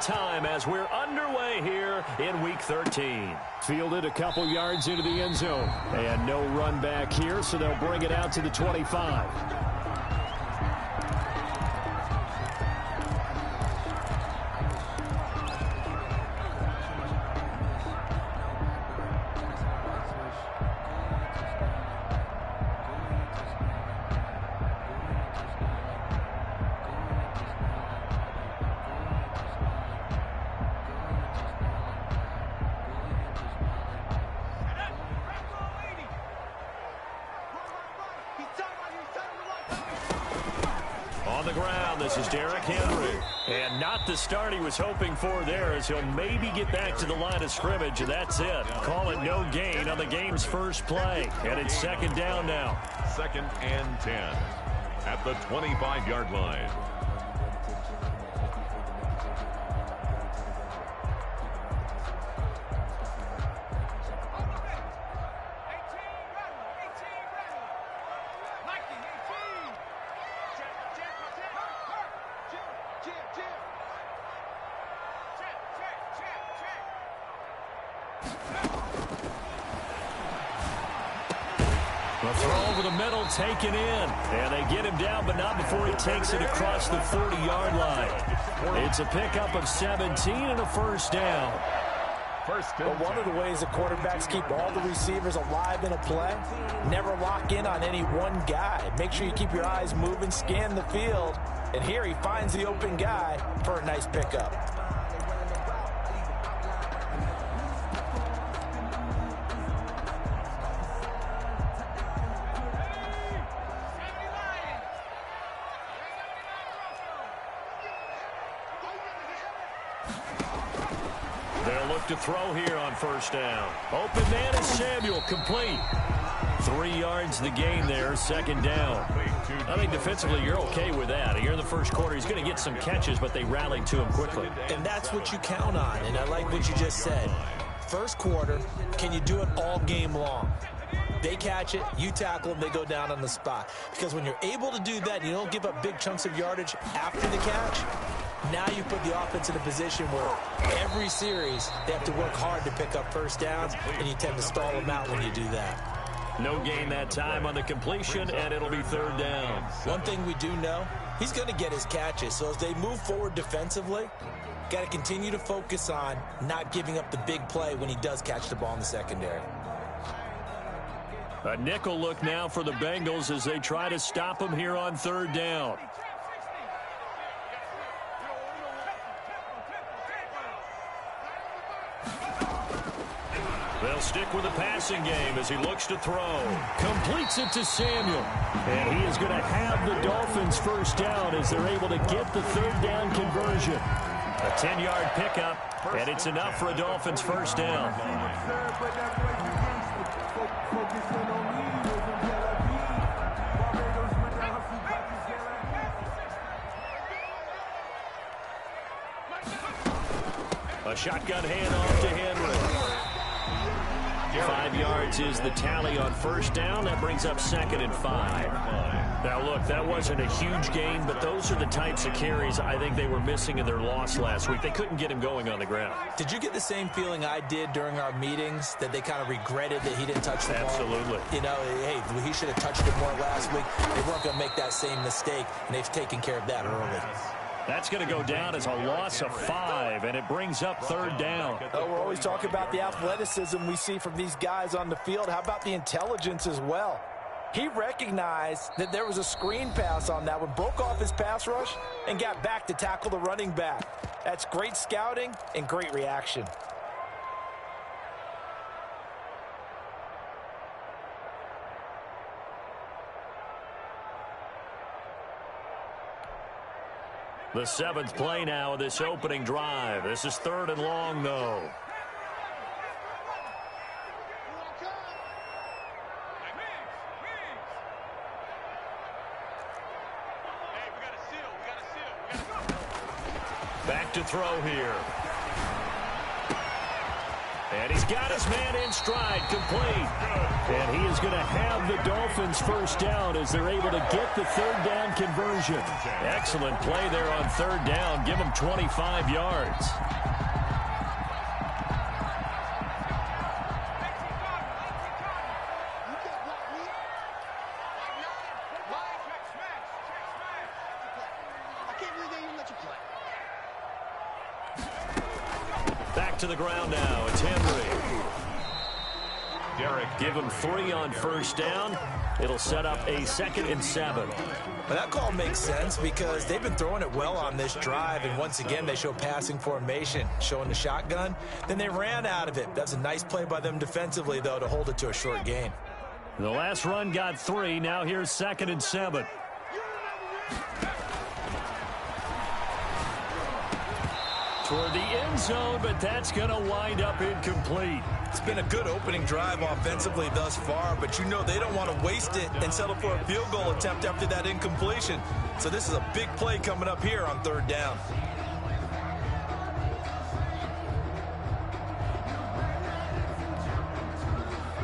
time as we're underway here in Week 13. Fielded a couple yards into the end zone. And no run back here, so they'll bring it out to the 25. On the ground, this is Derrick Henry. And not the start he was hoping for there, as he'll maybe get back to the line of scrimmage, and that's it. Call it no gain on the game's first play. And it's second down now. 2nd and 10 at the 25-yard line. The throw over the middle taken in. And they get him down, but not before he takes it across the 40-yard line. It's a pickup of 17 and a first down. But one of the ways the quarterbacks keep all the receivers alive in a play, never lock in on any one guy. Make sure you keep your eyes moving, scan the field. And here he finds the open guy for a nice pickup. They'll look to throw here on first down. Open man is Samuel, complete. 3 yards the gain there, second down. I think defensively you're okay with that. Here in the first quarter, he's going to get some catches, but they rallied to him quickly. And that's what you count on, and I like what you just said. First quarter, can you do it all game long? They catch it, you tackle them, they go down on the spot. Because when you're able to do that, you don't give up big chunks of yardage after the catch. Now you put the offense in a position where every series they have to work hard to pick up first downs, and you tend to stall them out when you do that. No gain that time on the completion, and it'll be third down. One thing we do know, he's going to get his catches. So as they move forward defensively, got to continue to focus on not giving up the big play when he does catch the ball in the secondary. A nickel look now for the Bengals as they try to stop him here on third down. They'll stick with the passing game as he looks to throw. Completes it to Samuel. And he is going to have the Dolphins first down as they're able to get the third down conversion. A 10-yard pickup, and it's enough for a Dolphins first down. A shotgun handoff to Henry. 5 yards is the tally on first down. That brings up 2nd and 5. Now, look, that wasn't a huge gain, but those are the types of carries I think they were missing in their loss last week. They couldn't get him going on the ground. Did you get the same feeling I did during our meetings, that they kind of regretted that he didn't touch the ball? Absolutely. You know, hey, he should have touched it more last week. They weren't going to make that same mistake, and they've taken care of that early. That's going to go down as a loss of 5, and it brings up third down. Oh, we're always talking about the athleticism we see from these guys on the field. How about the intelligence as well? He recognized that there was a screen pass on that one, broke off his pass rush, and got back to tackle the running back. That's great scouting and great reaction. The 7th play now of this opening drive. This is 3rd and long, though. Back to throw here. And he's got his man in stride, complete. And he is going to have the Dolphins first down as they're able to get the third down conversion. Excellent play there on third down. Give them 25 yards. Back to the ground now. It's Henry. Give him 3 on first down. It'll set up a 2nd and 7. Well, that call makes sense because they've been throwing it well on this drive, and once again they show passing formation, showing the shotgun. Then they ran out of it. That's a nice play by them defensively, though, to hold it to a short gain. The last run got 3. Now here's 2nd and 7. Toward the end zone, but that's going to wind up incomplete. It's been a good opening drive offensively thus far, but you know they don't want to waste it and settle for a field goal attempt after that incompletion. So this is a big play coming up here on third down.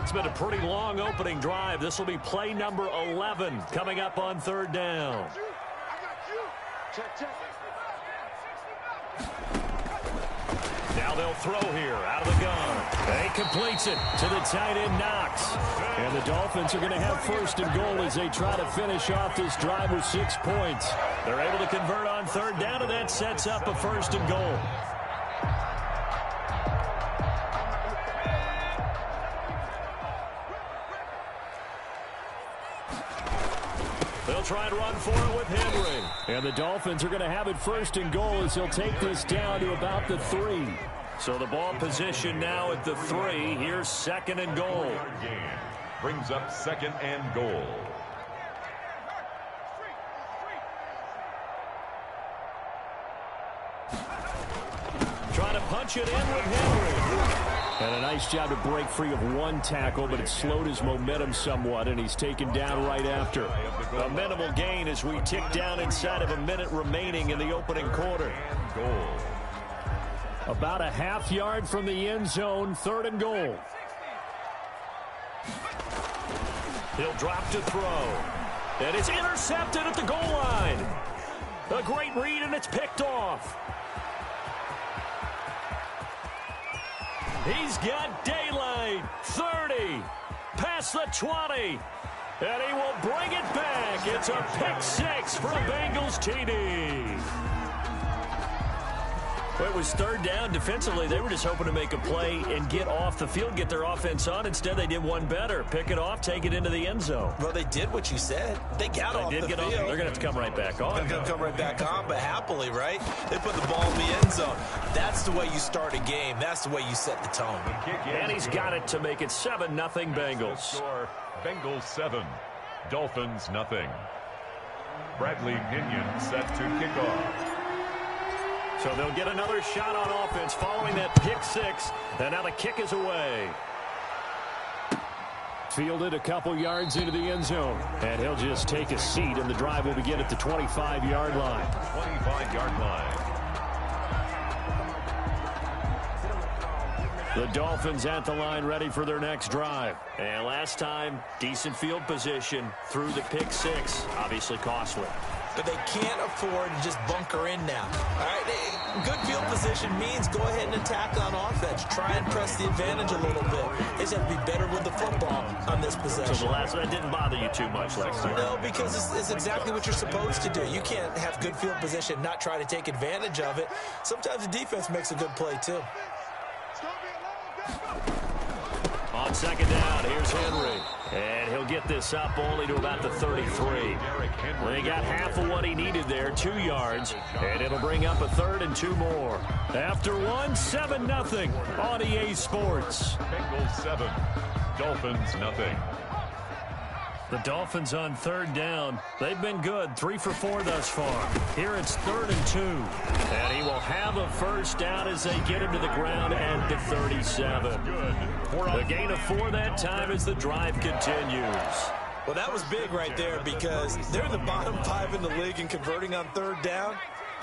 It's been a pretty long opening drive. This will be play number 11 coming up on third down. Now they'll throw here out of the gun. And he completes it to the tight end, Knox. And the Dolphins are going to have first and goal as they try to finish off this drive with 6 points. They're able to convert on third down, and that sets up a first and goal. They'll try and run for it with Henry. And the Dolphins are going to have it first and goal as they'll take this down to about the 3. So the ball position now at the 3. Here's 2nd and goal. Brings up 2nd and goal. Trying to punch it in with Henry. And a nice job to break free of 1 tackle, but it slowed his momentum somewhat, and he's taken down right after. A minimal gain as we tick down inside of a minute remaining in the opening quarter. About a half yard from the end zone, 3rd and goal. He'll drop to throw. And it's intercepted at the goal line. A great read, and it's picked off. He's got daylight. 30. Past the 20. And he will bring it back. It's a pick 6 for Bengals TD. Well, it was third down. Defensively, they were just hoping to make a play and get off the field, get their offense on. Instead, they did one better. Pick it off, take it into the end zone. Well, they did what you said. They got off the field. They're going to have to come right back on. They're going to come right back on, but happily, right? They put the ball in the end zone. That's the way you start a game. That's the way you set the tone. And he's got it to make it 7-0 Bengals. Score, Bengals 7, Dolphins 0. Bradley Pinion set to kick off. So they'll get another shot on offense following that pick 6. And now the kick is away. Fielded a couple yards into the end zone. And he'll just take a seat, and the drive will begin at the 25-yard line. 25-yard line. The Dolphins at the line ready for their next drive. And last time, decent field position through the pick 6. Obviously costly. But they can't afford to just bunker in now. All right, good field position means go ahead and attack on offense. Try and press the advantage a little bit. They just have to be better with the football on this possession. So the last one didn't bother you too much, Lexi? No, because it's exactly what you're supposed to do. You can't have good field position, not try to take advantage of it. Sometimes the defense makes a good play, too. On second down, here's Henry. And he'll get this up only to about the 33. Well, he got half of what he needed there, 2 yards. And it'll bring up a 3rd and 2 more. After one, 7-0 on EA Sports. Bengals 7, Dolphins 0. The Dolphins on third down. They've been good, 3 for 4 thus far. Here it's 3rd and 2. And he will have a first down as they get him to the ground at the 37. The gain of 4 that time as the drive continues. Well, that was big right there because they're the bottom 5 in the league in converting on third down.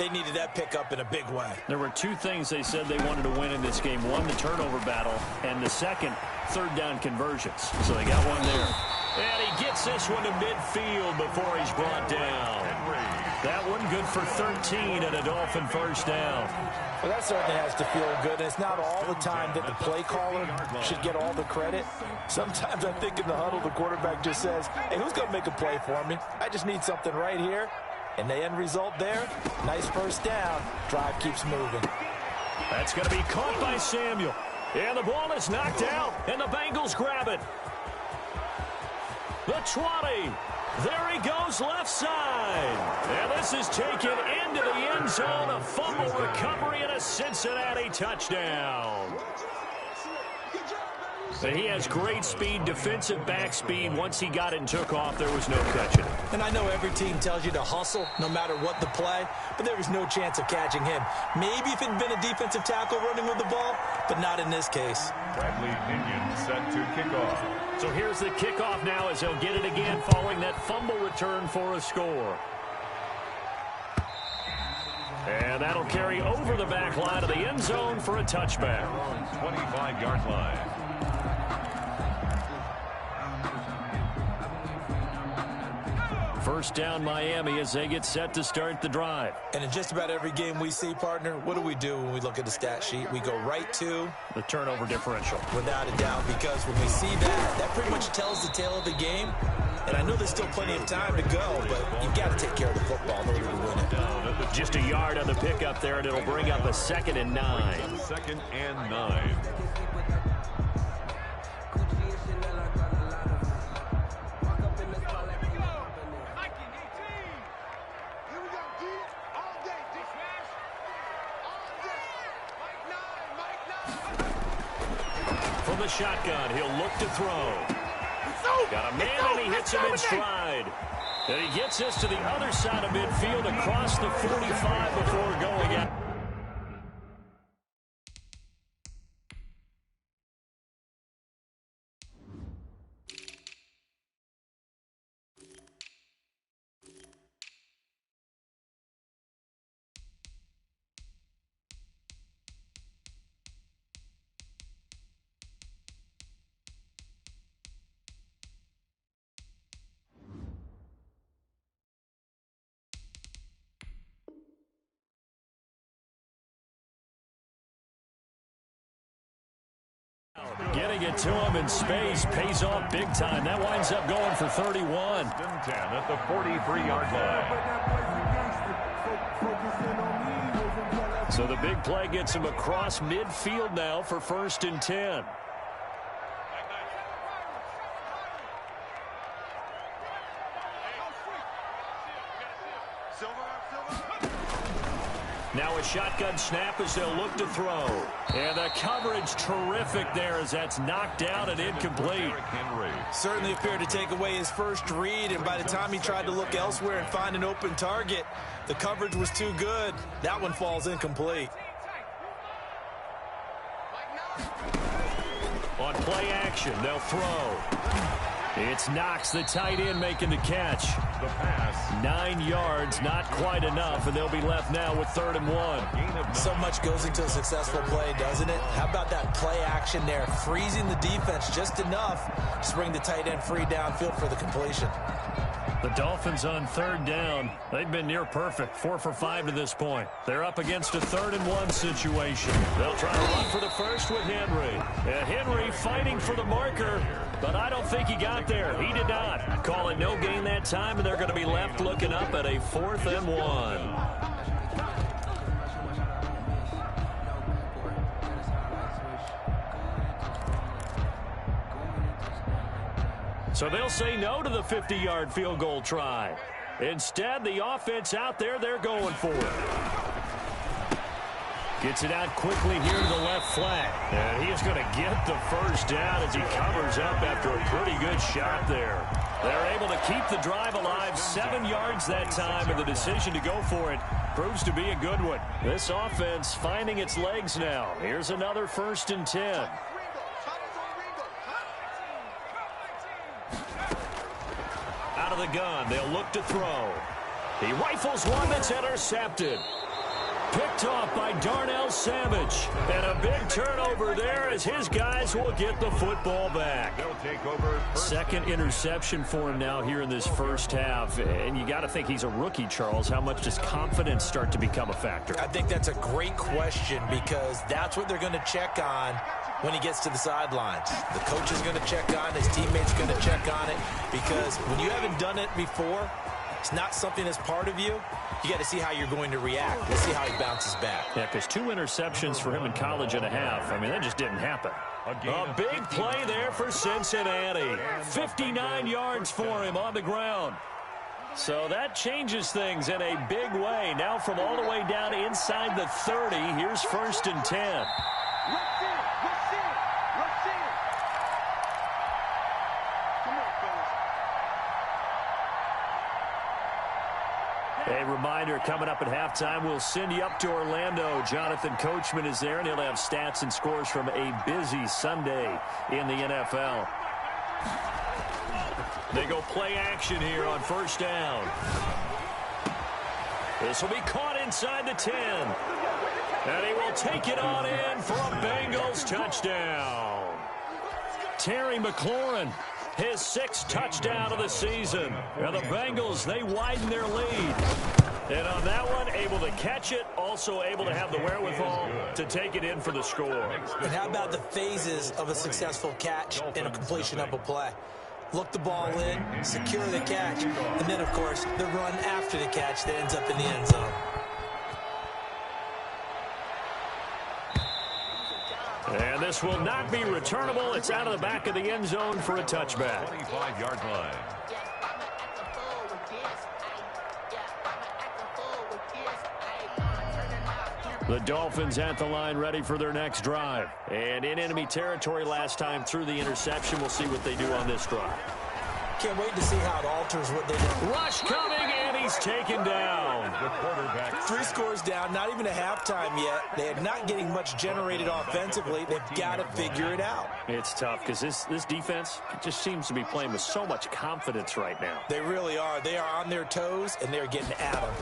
They needed that pickup in a big way. There were two things they said they wanted to win in this game. One, the turnover battle, and the second, third down conversions. So they got one there. And he gets this one to midfield before he's brought down. That one good for 13 and a Dolphin first down. Well, that certainly has to feel good. And it's not all the time that the play caller should get all the credit. Sometimes I think in the huddle, the quarterback just says, hey, who's going to make a play for me? I just need something right here. And the end result there, nice first down. Drive keeps moving. That's going to be caught by Samuel. And the ball is knocked out, and the Bengals grab it. The 20. There he goes left side. And this is taken into the end zone. A fumble recovery and a Cincinnati touchdown. And he has great speed, defensive back speed. Once he got it and took off, there was no catching it. And I know every team tells you to hustle no matter what the play, but there was no chance of catching him. Maybe if it had been a defensive tackle running with the ball, but not in this case. Bradley Pinion set to kick off. So here's the kickoff now as he'll get it again following that fumble return for a score. And that'll carry over the back line of the end zone for a touchback. 25-yard line. First down Miami as they get set to start the drive. And in just about every game we see, partner, what do we do when we look at the stat sheet? We go right to the turnover differential. Without a doubt, because when we see that, that pretty much tells the tale of the game. And I know there's still plenty of time to go, but you've got to take care of the football in order to win it. Just a yard on the pickup there, and it'll bring up a 2nd and 9. 2nd and 9. From the shotgun, he'll look to throw. Got a man, and he hits him in stride. And he gets this to the other side of midfield across the 45 before going out. Getting it to him in space pays off big time. That winds up going for 31. 10 at the 43-yard line. So the big play gets him across midfield now for 1st and 10. Now a shotgun snap as they'll look to throw. And the coverage terrific there as that's knocked out and incomplete. Certainly appeared to take away his first read, and by the time he tried to look elsewhere and find an open target, the coverage was too good. That one falls incomplete. On play action, they'll throw. It's Knox, the tight end, making the catch. The pass. 9 yards, not quite enough, and they'll be left now with 3rd and 1. So much goes into a successful play, doesn't it? How about that play action there, freezing the defense just enough to bring the tight end free downfield for the completion. The Dolphins on 3rd down. They've been near perfect, 4 for 5 to this point. They're up against a 3rd and 1 situation. They'll try to run for the first with Henry. And Henry fighting for the marker, but I don't think he got there. He did not. Call it no gain that time, and they're going to be left looking up at a 4th and 1. So they'll say no to the 50-yard field goal try. Instead, the offense out there, they're going for it. Gets it out quickly here to the left flat. And he is going to get the first down as he covers up after a pretty good shot there. They're able to keep the drive alive, 7 yards that time, and the decision to go for it proves to be a good one. This offense finding its legs now. Here's another 1st and 10. Out of the gun, they'll look to throw. He rifles one that's intercepted. Picked off by Darnell Savage. And a big turnover there as his guys will get the football back. They'll take over. Second interception for him now here in this first half. And you got to think he's a rookie, Charles. How much does confidence start to become a factor? I think that's a great question because that's what they're going to check on when he gets to the sidelines. The coach is going to check on, his teammates going to check on it, because when you haven't done it before, it's not something that's part of you. You got to see how you're going to react. Let's see how he bounces back. Yeah, because 2 interceptions for him in college and a half. I mean, that just didn't happen. A big play there for Cincinnati. 59 yards for him on the ground. So that changes things in a big way. Now from all the way down inside the 30, here's 1st and 10. A reminder, coming up at halftime, we'll send you up to Orlando. Jonathan Coachman is there, and he'll have stats and scores from a busy Sunday in the NFL. They go play action here on 1st down. This will be caught inside the 10. And he will take it on in for a Bengals touchdown. Terry McLaurin, his 6th touchdown of the season. And the Bengals, they widen their lead. And on that one, able to catch it, also able to have the wherewithal to take it in for the score. And how about the phases of a successful catch and a completion of a play? Look the ball in, secure the catch, and then, of course, the run after the catch that ends up in the end zone. And this will not be returnable. It's out of the back of the end zone for a touchback. 25-yard line. The Dolphins at the line ready for their next drive. And in enemy territory last time through the interception. We'll see what they do on this drive. Can't wait to see how it alters what they do. Rush coming, and he's taken down. The quarterback. 3 scores down, not even a halftime yet. They are not getting much generated offensively. They've got to figure it out. It's tough because this defense just seems to be playing with so much confidence right now. They really are. They are on their toes, and they're getting at them.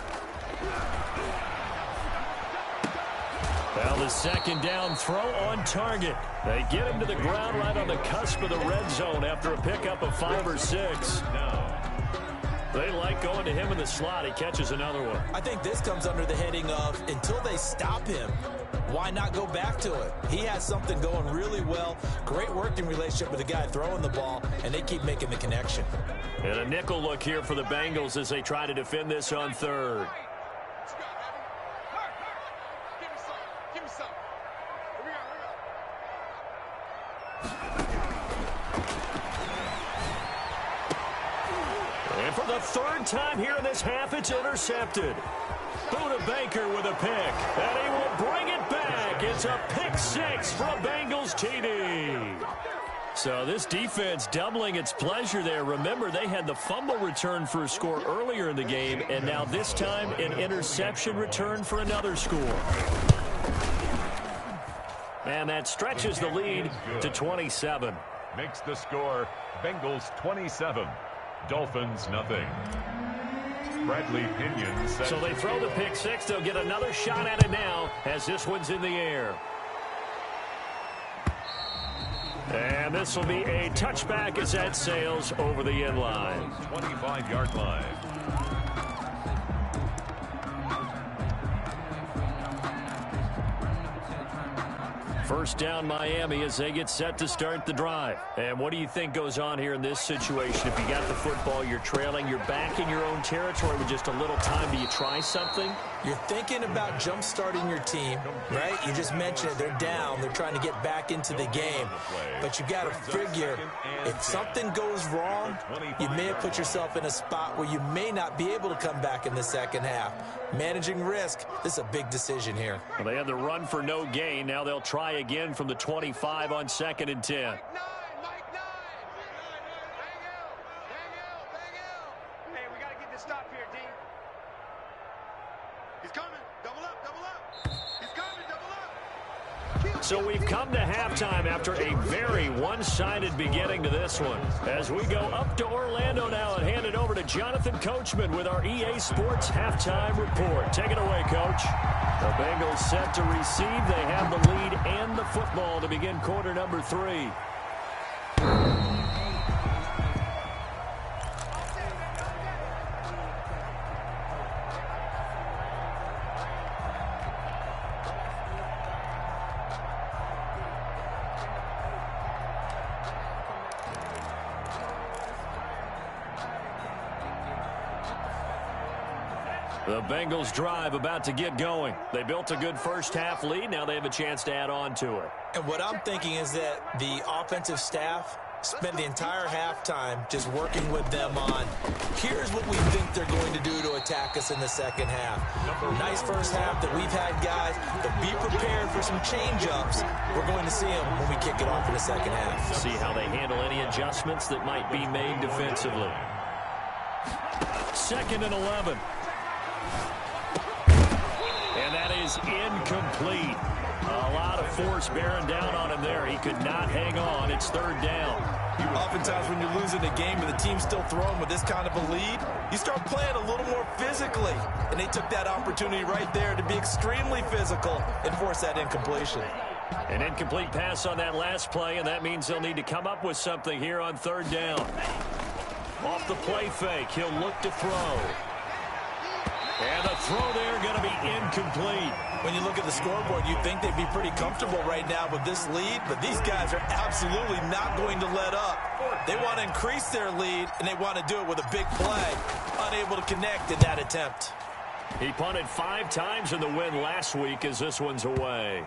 Well, the 2nd down throw on target. They get him to the ground right on the cusp of the red zone after a pickup of 5 or 6. They like going to him in the slot. He catches another one. I think this comes under the heading of until they stop him, why not go back to it? He has something going really well. Great working relationship with the guy throwing the ball, and they keep making the connection. And a nickel look here for the Bengals as they try to defend this on 3rd. And for the 3rd time here in this half, it's intercepted. Buda Baker with a pick, and he will bring it back. It's a pick 6 for a Bengals TD. So this defense doubling its pleasure there. Remember, they had the fumble return for a score earlier in the game, and now this time an interception return for another score. And that stretches the lead to 27. Makes the score Bengals 27. Dolphins nothing. Bradley Pinion set. So they throw the pick 6. They'll get another shot at it now as this one's in the air. And this will be a touchback as that sails over the end line. 25-yard line. First down Miami as they get set to start the drive. And what do you think goes on here in this situation? If you got the football, you're trailing, you're back in your own territory with just a little time. Do you try something? You're thinking about jump-starting your team, right? You just mentioned it. They're down. They're trying to get back into the game. But you got to figure if something goes wrong, you may have put yourself in a spot where you may not be able to come back in the second half. Managing risk, this is a big decision here. Well, they had the run for no gain. Now they'll try again from the 25 on 2nd and 10. He's coming. Double up. He's coming. Double up. So we've come to halftime after a very one-sided beginning to this one. As we go up to Orlando now and hand it over to Jonathan Coachman with our EA Sports Halftime Report. Take it away, Coach. The Bengals set to receive. They have the lead and the football to begin quarter number 3. The Bengals drive about to get going. They built a good first-half lead. Now they have a chance to add on to it. And what I'm thinking is that the offensive staff spent the entire halftime just working with them on, here's what we think they're going to do to attack us in the second half. Nice first half that we've had, guys, but be prepared for some change-ups. We're going to see them when we kick it off in the second half. See how they handle any adjustments that might be made defensively. 2nd and 11. And that is incomplete. A lot of force bearing down on him there. He could not hang on. It's 3rd down. Oftentimes when you're losing a game and the team's still throwing with this kind of a lead, you start playing a little more physically. And they took that opportunity right there to be extremely physical and force that incompletion. An incomplete pass on that last play, and that means they'll need to come up with something here on 3rd down. Off the play fake, he'll look to throw. And the throw there going to be incomplete. When you look at the scoreboard, you'd think they'd be pretty comfortable right now with this lead, but these guys are absolutely not going to let up. They want to increase their lead, and they want to do it with a big play. Unable to connect in that attempt. He punted 5 times in the win last week as this one's away.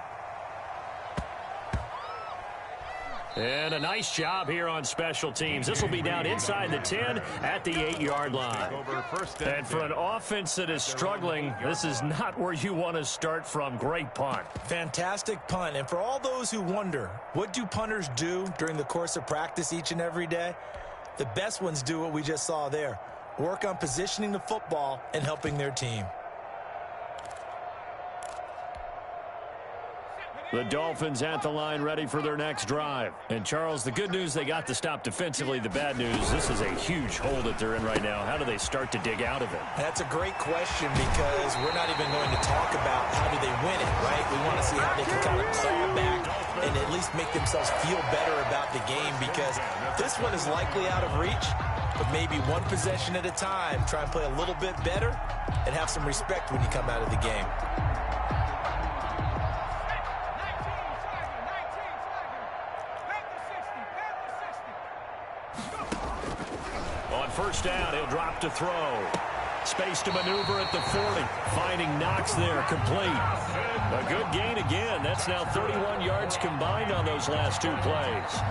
And a nice job here on special teams. This will be down inside the 10 at the 8-yard line. And for an offense that is struggling, this is not where you want to start from. Great punt. Fantastic punt. And for all those who wonder, what do punters do during the course of practice each and every day? The best ones do what we just saw there. Work on positioning the football and helping their team. The Dolphins at the line ready for their next drive. And, Charles, the good news, they got the stop defensively. The bad news, this is a huge hole that they're in right now. How do they start to dig out of it? That's a great question because we're not even going to talk about how do they win it, right? We want to see how they can kind of claw back and at least make themselves feel better about the game because this one is likely out of reach, but maybe one possession at a time. Try and play a little bit better and have some respect when you come out of the game. First down, he'll drop to throw. Space to maneuver at the 40. Finding Knox there, complete. A good gain again. That's now 31 yards combined on those last 2 plays.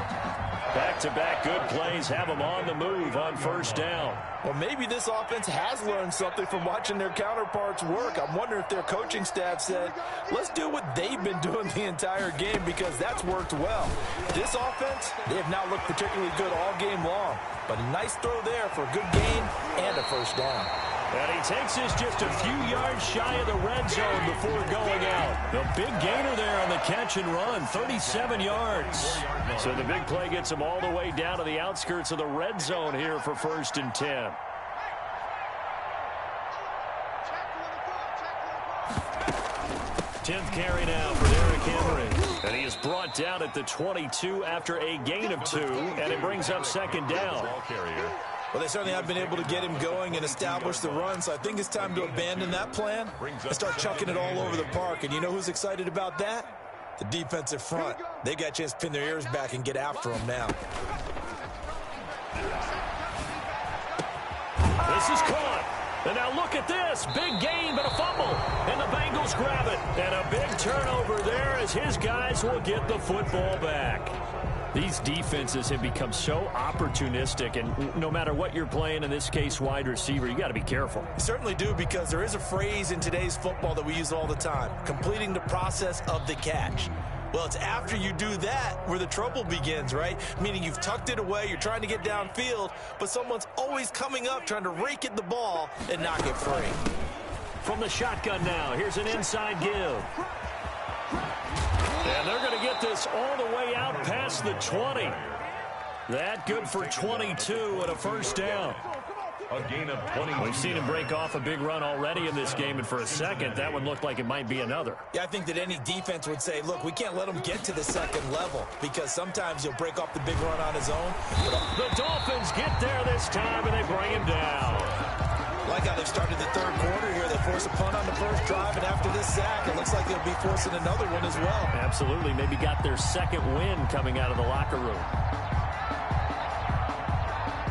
Back-to-back good plays have them on the move on first down. Well, maybe this offense has learned something from watching their counterparts work. I'm wondering if their coaching staff said, let's do what they've been doing the entire game because that's worked well. This offense, they have not looked particularly good all game long. But a nice throw there for a good gain and a first down. And he takes us just a few yards shy of the red zone before going out. The big gainer there on the catch and run, 37 yards. So the big play gets him all the way down to the outskirts of the red zone here for 1st and 10. Tenth carry now for Derrick Henry. And he is brought down at the 22 after a gain of 2, and it brings up 2nd down. Well, they certainly have been able to get him going and establish the run, so I think it's time to abandon that plan and start chucking it all over the park. And you know who's excited about that? The defensive front. They got a chance to pin their ears back and get after him now. This is caught. And now look at this. Big gain, but a fumble. And the Bengals grab it. And a big turnover there as his guys will get the football back. These defenses have become so opportunistic, and no matter what you're playing, in this case wide receiver, you got to be careful. You certainly do, because there is a phrase in today's football that we use all the time, completing the process of the catch. Well, it's after you do that where the trouble begins, right? Meaning you've tucked it away, you're trying to get downfield, but someone's always coming up trying to rake at the ball and knock it free. From the shotgun now, here's an inside give. And they're going to this all the way out past the 20. That good for 22 and a first down. A gain of 20. We've seen him break off a big run already in this game, and for a second, that one looked like it might be another. Yeah, I think that any defense would say, look, we can't let him get to the second level because sometimes he'll break off the big run on his own. The Dolphins get there this time, and they bring him down. Like how they've started the third quarter here. They force a punt on the first drive, and after this sack, it looks like they'll be forcing another one as well. Absolutely. Maybe got their second win coming out of the locker room.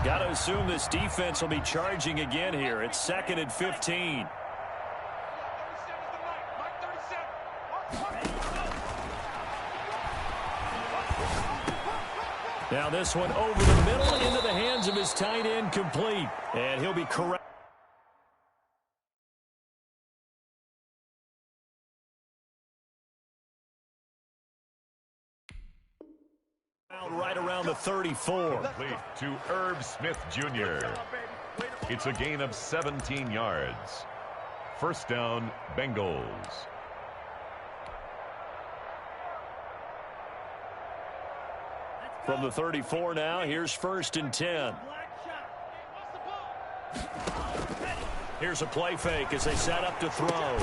Got to assume this defense will be charging again here. It's 2nd and 15. Now this one over the middle into the hands of his tight end, complete. And he'll be correct. Right around the 34. Complete to Irv Smith Jr. It's a gain of 17 yards. First down, Bengals. From the 34 now, here's 1st and 10. Here's a play fake as they set up to throw.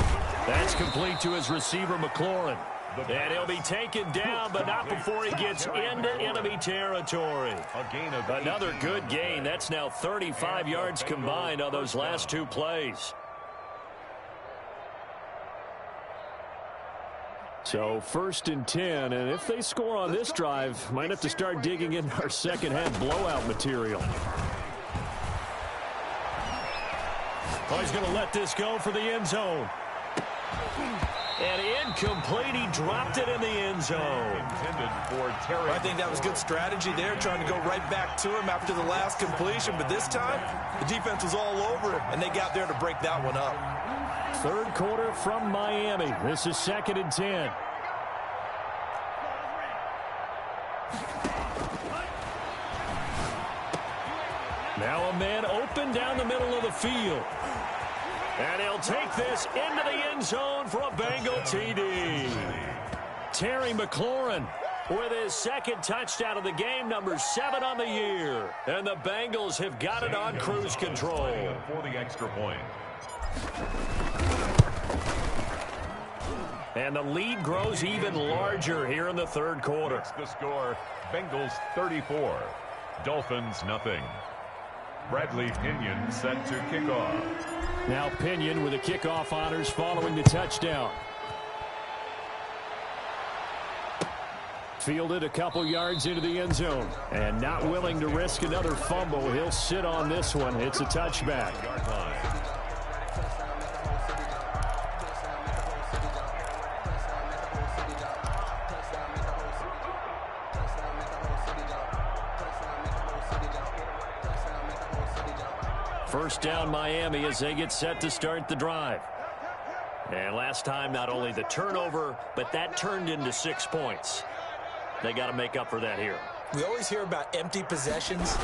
That's complete to his receiver, McLaurin. And he'll be taken down, but not before he gets into enemy territory. Another good gain. That's now 35 yards combined on those last two plays. So 1st and 10, and if they score on this drive, might have to start digging in our second half blowout material. Oh, he's going to let this go for the end zone. And incomplete. He dropped it in the end zone. I think that was good strategy there, trying to go right back to him after the last completion. But this time, the defense was all over him, and they got there to break that one up. Third quarter from Miami. This is 2nd and 10. Now a man open down the middle of the field. And he'll take this into the end zone for a Bengal TD. Terry McLaurin with his second touchdown of the game, number 7 on the year. And the Bengals have got it on cruise control. For the extra point. And the lead grows even larger here in the third quarter. It's the score, Bengals 34, Dolphins nothing. Bradley Pinion set to kick off. Now Pinion with the kickoff honors following the touchdown. Fielded a couple yards into the end zone. And not willing to risk another fumble. He'll sit on this one. It's a touchback. First down Miami as they get set to start the drive. And last time, not only the turnover, but that turned into 6 points. They got to make up for that here. We always hear about empty possessions,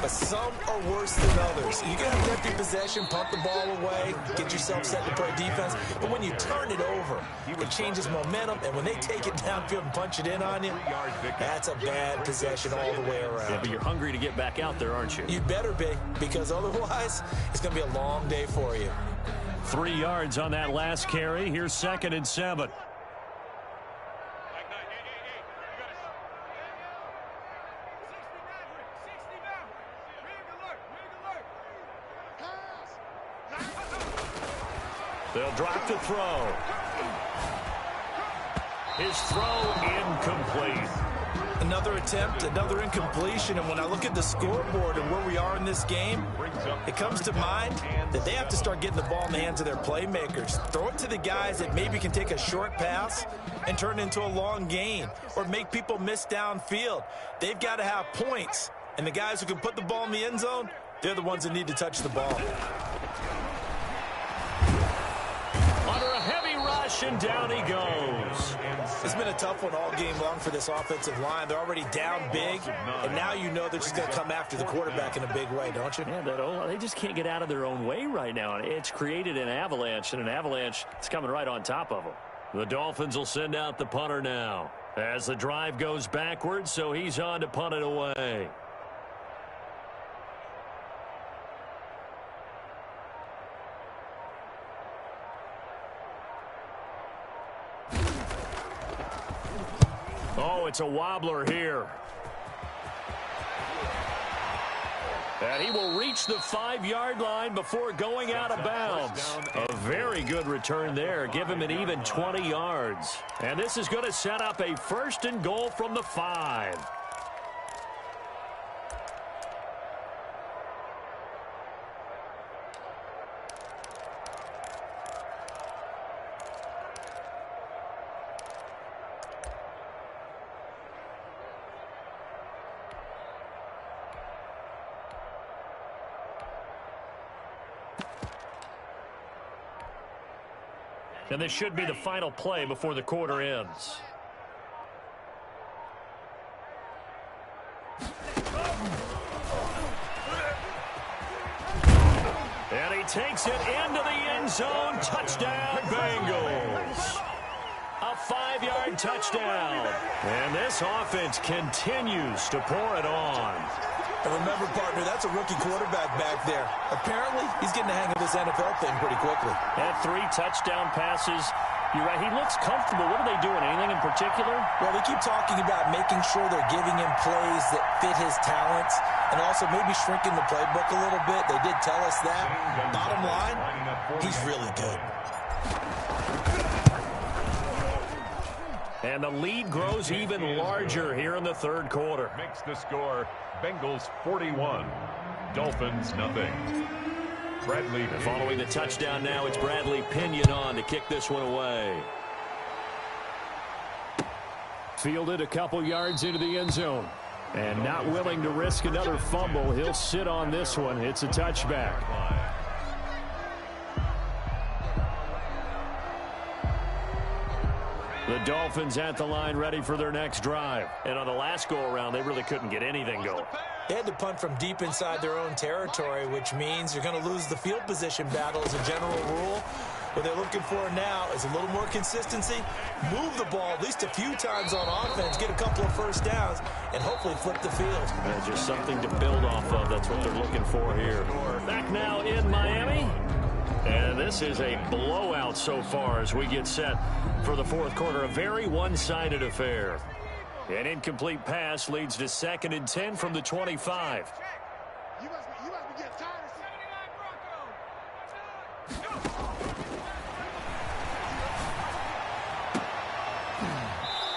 but some are worse than others. You can have an empty possession, pump the ball away, get yourself set to play defense, but when you turn it over, it changes momentum, and when they take it downfield and punch it in on you, that's a bad possession all the way around. Yeah, but you're hungry to get back out there, aren't you? You better be, because otherwise, it's going to be a long day for you. 3 yards on that last carry. Here's 2nd and 7. They'll drop to throw. His throw incomplete. Another attempt, another incompletion, and when I look at the scoreboard and where we are in this game, it comes to mind that they have to start getting the ball in the hands of their playmakers. Throw it to the guys that maybe can take a short pass and turn it into a long gain or make people miss downfield. They've got to have points, and the guys who can put the ball in the end zone, they're the ones that need to touch the ball. Under a heavy rush, and down he goes. It's been a tough one all game long for this offensive line. They're already down big, and now you know they're just going to come after the quarterback in a big way, don't you? Yeah, they just can't get out of their own way right now. It's created an avalanche, and an avalanche is coming right on top of them. The Dolphins will send out the punter now. As the drive goes backwards, so he's on to punt it away. Oh, it's a wobbler here. And he will reach the 5-yard line before going out of bounds. A very good return there. Give him an even 20 yards. And this is going to set up a 1st and goal from the 5. And this should be the final play before the quarter ends. And he takes it into the end zone. Touchdown, Bengals. A 5-yard touchdown. And this offense continues to pour it on. And remember, partner, that's a rookie quarterback back there. Apparently, he's getting the hang of this NFL thing pretty quickly. Had 3 touchdown passes. You're right, he looks comfortable. What are they doing? Anything in particular? Well, they keep talking about making sure they're giving him plays that fit his talents and also maybe shrinking the playbook a little bit. They did tell us that. Bottom line, he's really good. And the lead grows even larger here in the 3rd quarter. Makes the score Bengals 41, Dolphins nothing. Bradley following the touchdown now, it's Bradley Pinion on to kick this one away. Fielded a couple yards into the end zone. And not willing to risk another fumble. He'll sit on this one. It's a touchback. The Dolphins at the line ready for their next drive. And on the last go-around, they really couldn't get anything going. They had to punt from deep inside their own territory, which means you're going to lose the field position battle as a general rule. What they're looking for now is a little more consistency, move the ball at least a few times on offense, get a couple of 1st downs, and hopefully flip the field. Just something to build off of. That's what they're looking for here. Back now in Miami. And this is a blowout so far as we get set for the 4th quarter. A very one-sided affair. An incomplete pass leads to 2nd and 10 from the 25. You must be getting tired of 79 Broncos.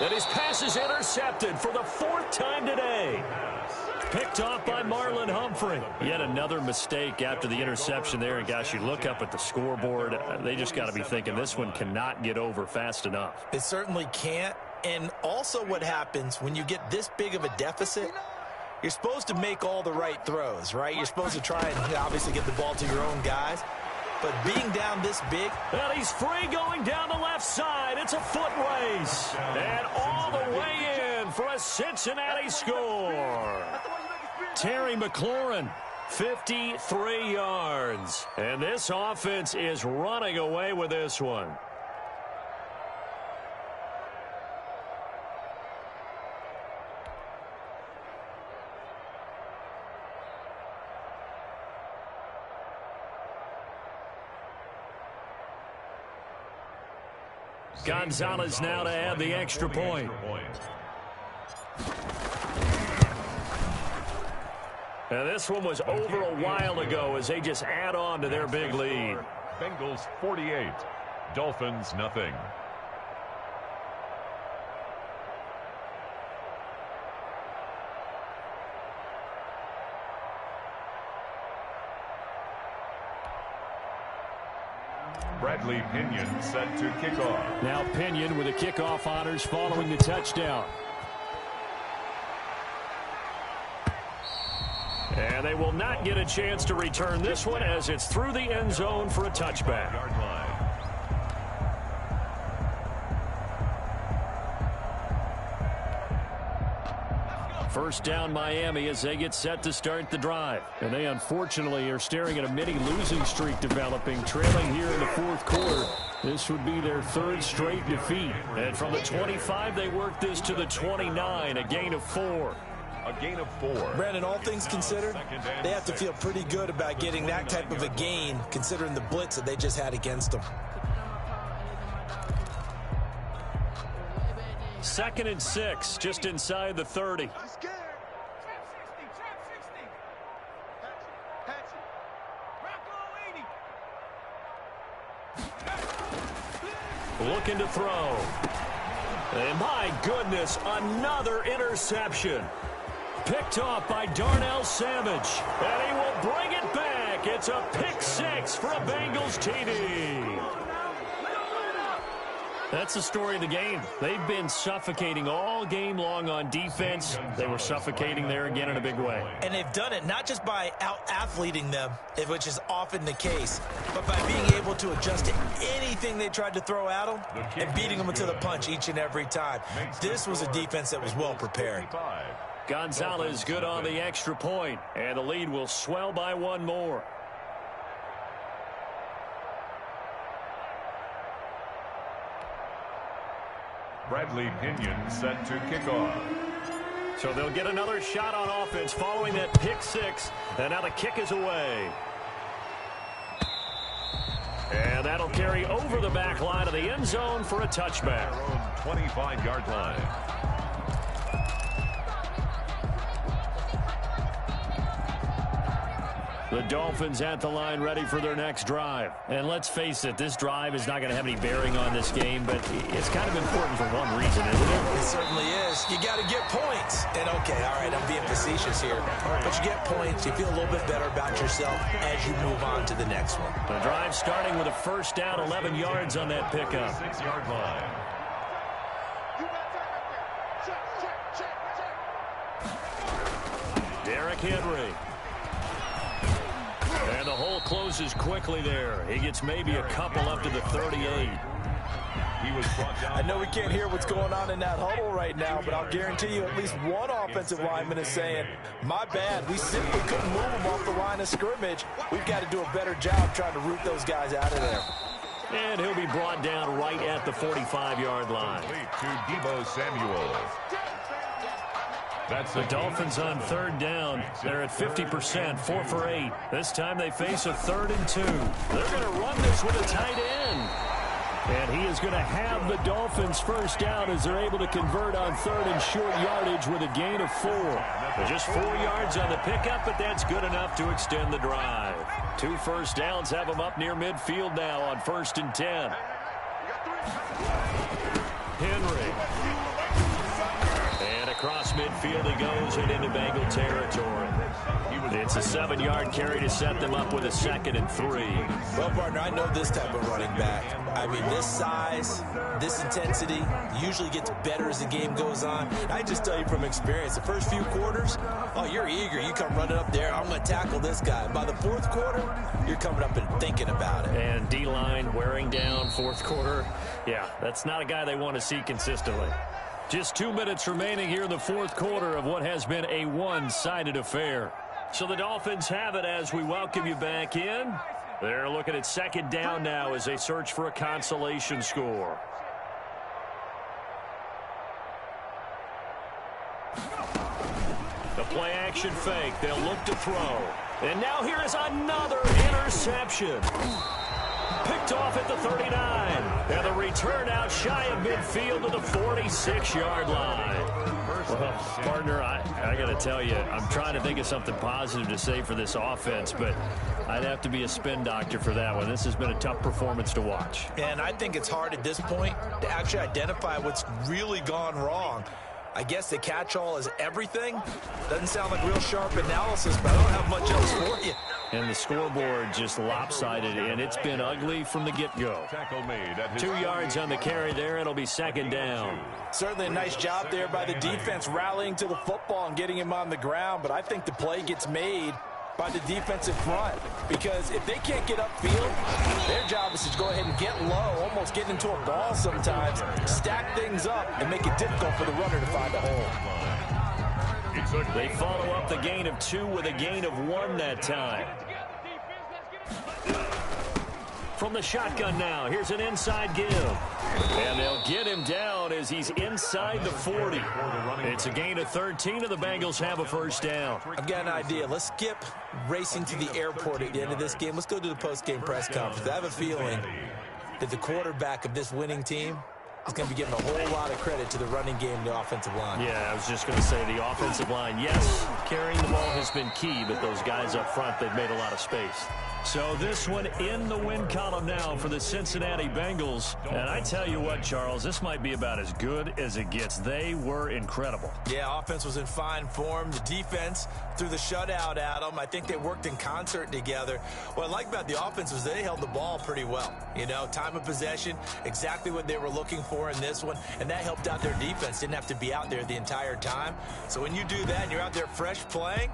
And his pass is intercepted for the 4th time today. Picked off by Marlon Humphrey. Yet another mistake after the interception there. And, gosh, you look up at the scoreboard. They just got to be thinking this one cannot get over fast enough. It certainly can't. And also what happens when you get this big of a deficit, you're supposed to make all the right throws, right? You're supposed to try and obviously get the ball to your own guys. But being down this big. And he's free going down the left side. It's a foot race. And all the way in for a Cincinnati score. Terry McLaurin, 53 yards. And this offense is running away with this one. Gonzalez now to add the extra point. And this one was over a while ago as they just add on to their big lead. Bengals 48, Dolphins nothing. Bradley Pinion set to kick off. Now Pinion with the kickoff honors following the touchdown. And they will not get a chance to return this one as it's through the end zone for a touchback. First down Miami as they get set to start the drive. And they unfortunately are staring at a mini losing streak developing, trailing here in the 4th quarter. This would be their third straight defeat. And from the 25, they worked this to the 29, a gain of 4. A gain of 4. Brandon, all things considered, they have to feel pretty good about getting that type of a gain, considering the blitz that they just had against them. 2nd and 6, just inside the 30. Looking to throw. And my goodness, another interception. Picked off by Darnell Savage. And he will bring it back. It's a pick 6 for a Bengals TD. That's the story of the game. They've been suffocating all game long on defense. They were suffocating there again in a big way. And they've done it not just by out-athleting them, which is often the case, but by being able to adjust to anything they tried to throw at them and beating them to the punch each and every time. This was a defense that was well prepared. Gonzalez good on the extra point, and the lead will swell by one more. Bradley Pinion set to kick off. So they'll get another shot on offense following that pick 6, and now the kick is away. And that'll carry over the back line of the end zone for a touchback. 25-yard line. The Dolphins at the line ready for their next drive. And let's face it, this drive is not going to have any bearing on this game, but it's kind of important for one reason, isn't it? It certainly is. You got to get points. And, okay, all right, I'm being facetious here. But you get points, you feel a little bit better about yourself as you move on to the next one. The drive starting with a first down, 11 yards on that pickup. 6-yard line. Derrick Henry. And the hole closes quickly there. He gets maybe a couple up to the 38. I know we can't hear what's going on in that huddle right now, but I'll guarantee you at least one offensive lineman is saying, my bad, we simply couldn't move them off the line of scrimmage. We've got to do a better job trying to root those guys out of there. And he'll be brought down right at the 45-yard line. To Deebo Samuel. The Dolphins on third down. They're at 50%, 4 for 8. This time they face a 3rd and 2. They're going to run this with a tight end. And he is going to have the Dolphins first down as they're able to convert on 3rd and short yardage with a gain of 4. They're just 4 yards on the pickup, but that's good enough to extend the drive. 2 first downs have them up near midfield now on 1st and 10. Henry. And across midfield he goes and into Bengal territory. It's a 7-yard carry to set them up with a 2nd and 3. Well, partner, I know this type of running back. I mean, this size, this intensity usually gets better as the game goes on. I just tell you from experience, the first few quarters, oh, you're eager. You come running up there, I'm going to tackle this guy. By the 4th quarter, you're coming up and thinking about it. And D-line wearing down 4th quarter. Yeah, that's not a guy they want to see consistently. Just 2 minutes remaining here in the 4th quarter of what has been a one-sided affair. So the Dolphins have it as we welcome you back in. They're looking at 2nd down now as they search for a consolation score. The play action fake. They'll look to throw. And now here is another interception. Picked off at the 39. And the return out shy of midfield to the 46-yard line. Well, partner, I got to tell you, I'm trying to think of something positive to say for this offense, but I'd have to be a spin doctor for that one. This has been a tough performance to watch. And I think it's hard at this point to actually identify what's really gone wrong. I guess the catch-all is everything. Doesn't sound like real sharp analysis, but I don't have much else for you. And the scoreboard just lopsided, and it's been ugly from the get-go. 2 yards on the carry there. It'll be 2nd down. Certainly a nice job there by the defense rallying to the football and getting him on the ground, but I think the play gets made by the defensive front, because if they can't get upfield, their job is to go ahead and get low, almost get into a ball sometimes, stack things up, and make it difficult for the runner to find a hole. They follow up the gain of 2 with a gain of 1 that time. From the shotgun now, here's an inside give. And they'll get him down as he's inside the 40. It's a gain of 13, and the Bengals have a first down. I've got an idea. Let's skip racing to the airport at the end of this game. Let's go to the post-game press conference. I have a feeling that the quarterback of this winning team is going to be giving a whole lot of credit to the running game and the offensive line. Yeah, I was just going to say the offensive line, yes, carrying the ball has been key, but those guys up front, they've made a lot of space. So this one in the win column now for the Cincinnati Bengals. And I tell you what, Charles, this might be about as good as it gets. They were incredible. Yeah, offense was in fine form. The defense threw the shutout at them. I think they worked in concert together. What I like about the offense was they held the ball pretty well. You know, time of possession, exactly what they were looking for in this one. And that helped out their defense. Didn't have to be out there the entire time. So when you do that and you're out there fresh playing,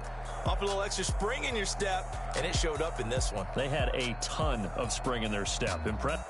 up a little extra spring in your step, and it showed up in this one. They had a ton of spring in their step. Impressive.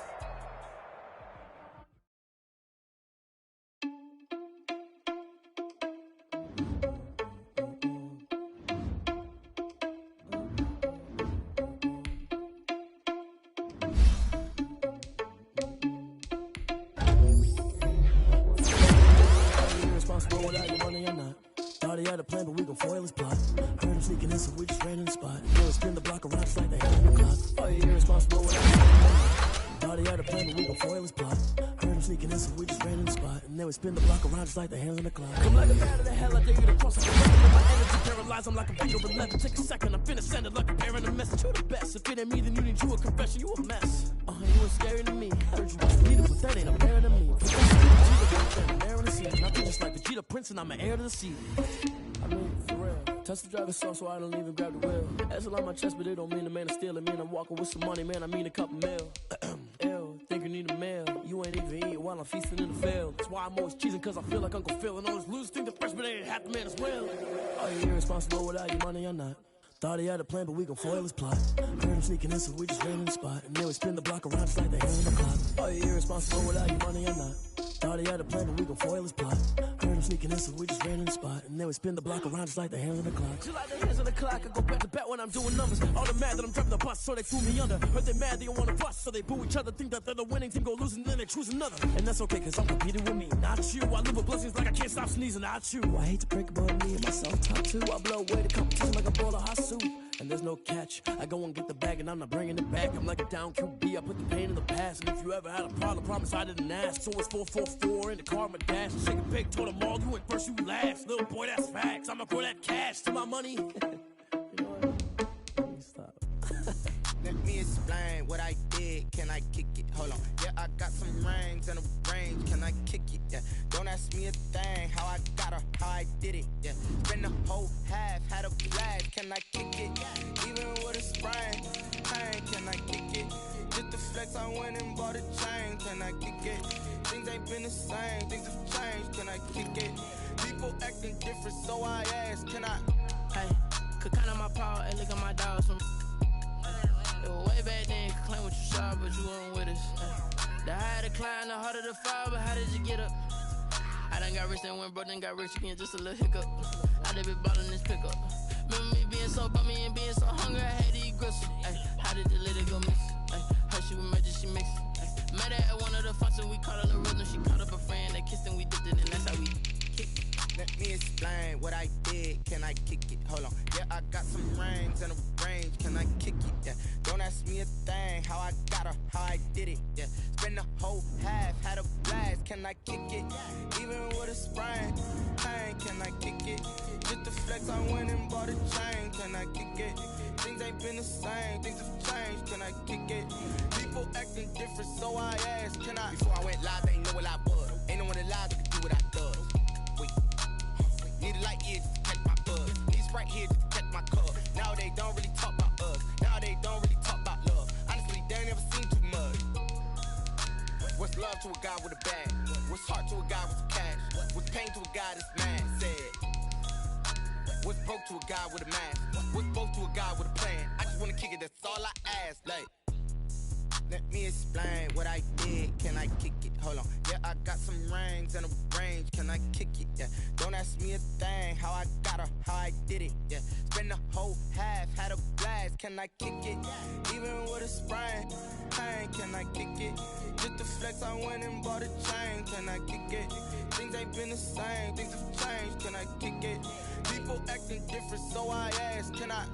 He had a plan, but we gon' foil his plot. Heard him sneaking in, so we just ran in the spot. Yo, spin the block around just like the hand on the clock. Oh, yeah, irresponsible without thought he had a plan, but we gon' foil his plot. Heard him sneaking in, so we just ran in the spot. And then we spin the block around just like the hands on the clock. Come like a bat of the hell, I dare you to cross the record. My energy paralyzed, I'm like a beat over 11. Take a second, I'm finna send it like a bear in a message. You the best, if it ain't me, then you need you a confession. You a mess. You was scary to me. Heard you was leader, but that ain't a bear to me. But that's the Jeter, on the scene. Nothing just like the Jeter Prince, and I'm an heir to the sea. I mean, for real. Touch the driver's sauce so I don't even grab the wheel. That's on my chest, but it don't mean the man is stealing. Man, I'm walking with some money, man, I mean a couple mil. Ew, think you need a meal. You ain't even eating while I'm feasting in the field. That's why I'm always cheesing, cause I feel like Uncle Phil. And all those losers think the freshman ain't half the man as well. Are you irresponsible without your money or not? Thought he had a plan, but we gon' foil his plot. Heard him sneaking in, so we just ran in the spot. And then we spin the block around just like the hand on the clock. Are you irresponsible without your money or not? Thought he had a plan, but we gon' foil his plot. Heard him sneaking in, so we just ran in the spot. And then we spin the block around just like the hands on the clock. Just like the hands on the clock, I go back to back when I'm doing numbers. All the mad that I'm driving the bus, so they threw me under. Heard they mad, they don't wanna bust, so they boo each other. Think that they're the winning team, go losing, then they choose another. And that's okay, cause I'm competing with me, not you. I live with blessings like I can't stop sneezing, not you. I hate to break it, but me and myself top two. I blow away the competition like a bowl of hot soup. And there's no catch. I go and get the bag and I'm not bringing it back. I'm like a down QB, I put the pain in the past. And if you ever had a problem, promise I didn't ask. So it's 444 in the car, my dash. Shake a pig, told them all, you went first, you last. Little boy, that's facts. I'ma throw that cash to my money. You know what? Let me stop. Let me explain what I did. Can I kick it? Hold on. Yeah, I got some rings and a range. Can I kick it? Yeah. Don't ask me a thing. How I got her, how I did it. Yeah. Spend the whole half, had a blast. Can I kick it? Even with a sprain. Hey, can I kick it? Just the flex, I went and bought a chain. Can I kick it? Things ain't been the same. Things have changed. Can I kick it? People acting different, so I ask. Can I? Hey, could count on my power and look at my dogs from. It was way back then, you could claim what you saw, but you weren't with us. The higher the climb, the harder the fall, but how did you get up? I done got rich, then went broke, then got rich again, just a little hiccup. I done been ballin' this pickup. Remember me being so bummy and being so hungry, I had to eat gristle. Ay, how did the lady go miss? Ay, how she was murdered, she mixed. Ay, met her at one of the functions, we caught her the rhythm, she caught up a friend, they kissed and we dipped it, and that's how we kicked it. Let me explain what I did. Can I kick it? Hold on. Yeah, I got some rings and a range. Can I kick it? Yeah. Don't ask me a thing. How I got her, how I did it. Yeah. Spend the whole half, had a blast. Can I kick it? Even with a sprain. Hey, can I kick it? Just the flex, I went and bought a chain. Can I kick it? Things ain't been the same. Things have changed. Can I kick it? People acting different, so I asked. Can I? Before I went live, they ain't know what I was. Ain't no one alive that could do what I does. Need a light here just to catch my buzz. Need Sprite here just to catch my cup. Now they don't really talk about us. Now they don't really talk about love. Honestly, they ain't never seen too much. What's love to a guy with a bag? What's heart to a guy with some cash? What's pain to a guy that's mad? Said. What's broke to a guy with a mask? What's both to a guy with a plan? I just wanna kick it, that's all I ask. Like, let me explain what I did. Can I kick it? hold on. Yeah, I got some rings and a range, can I kick it? Yeah, don't ask me a thing, how I got her, how I did it. Yeah, spend the whole half, had a blast, can I kick it? Even with a sprain, pain, can I kick it? Just to flex, I went and bought a chain, can I kick it? Things ain't been the same, things have changed, can I kick it? People acting different, so I ask, can I?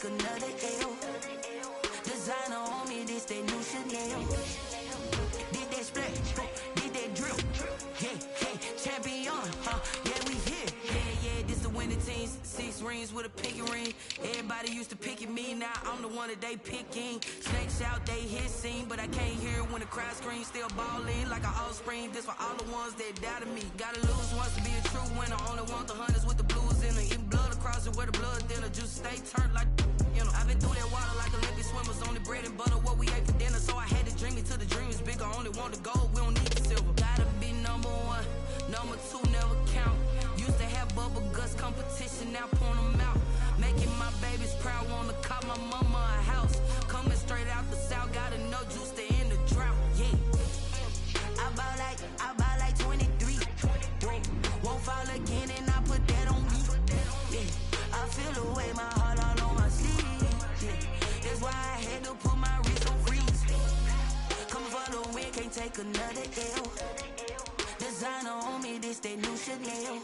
Another L. Designer on me, this that new Chanel. Did that splash, did that drill. Yeah, champion, yeah, we here. Yeah, this the winning teams. 6 rings with a pinky ring. Everybody used to pick at me, now I'm the one that they picking. Snakes out, they hit scene, but I can't hear when the crowd screams. Still balling like an offspring. This for all the ones that doubted me. Gotta lose once to be a true winner. Only want the hunters with the blues in it. Eating blood across it where the blood thinner. Juice stay turned like, you know. I've been through that water like Olympic swimmers. Only bread and butter what we ate for dinner. So I had to dream it till the dream is bigger. Only want the gold, we don't need the silver. Gotta be number 1, number 2 never count. Used to have bubble guts competition, now point them out. Making my babies proud, wanna cop my mama a house. Coming straight out the south, gotta know juice to end the drought. Yeah, I buy like 23. Won't fall again and I put that on me. Yeah, I feel the way, my heart all on my sleeve. Yeah, that's why I had to put my wrist on freeze. Coming for the win, can't take another L. Designer on me, this that new Chanel.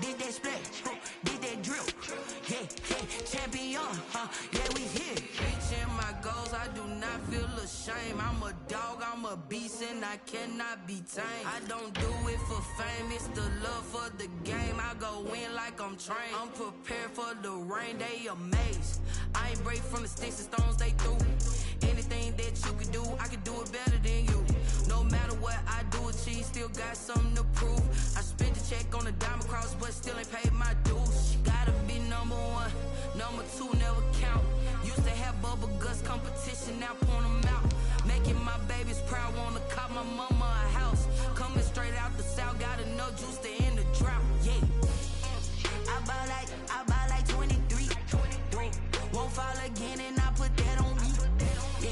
Did that splash, did that drill. Yeah, champion, yeah, we here. Reaching my goals, I do not feel ashamed. I'm a dog, I'm a beast, and I cannot be tamed. I don't do it for fame, it's the love for the game. I go in like I'm trained. I'm prepared for the rain, they amazed. I ain't break from the sticks and stones they threw. Anything that you could do, I could do it better than you. No matter what I do, achieve, still got something to prove. I spent the check on the diamond cross, but still ain't paid my dues. Gotta be number 1, number 2 never count. Used to have bubble guts competition, now point them out. Making my babies proud, wanna cop my mama a house. Coming straight out the south, gotta know juice to end the drought. Yeah, I buy like 23. Won't fall again and I put that on me. Yeah,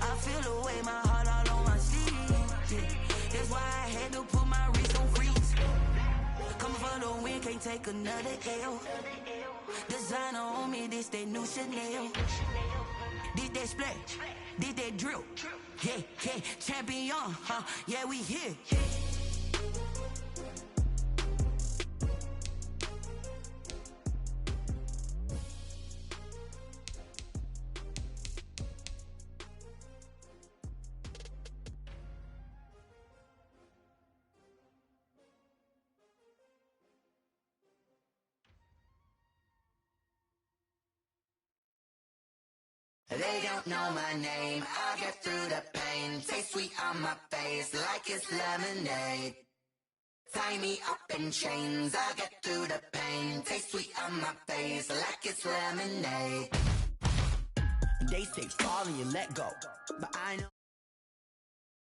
I feel the way, my heart all on my sleeve. Yeah, that's why I had to put my wrist on freeze. Coming for the win, can't take another L. Designer on me, this that new Chanel. Did that splash, did that drill. Yeah, champion, yeah, we here. They don't know my name, I'll get through the pain. Taste sweet on my face like it's lemonade. Tie me up in chains, I'll get through the pain. Taste sweet on my face like it's lemonade. They say fall and you let go, but I know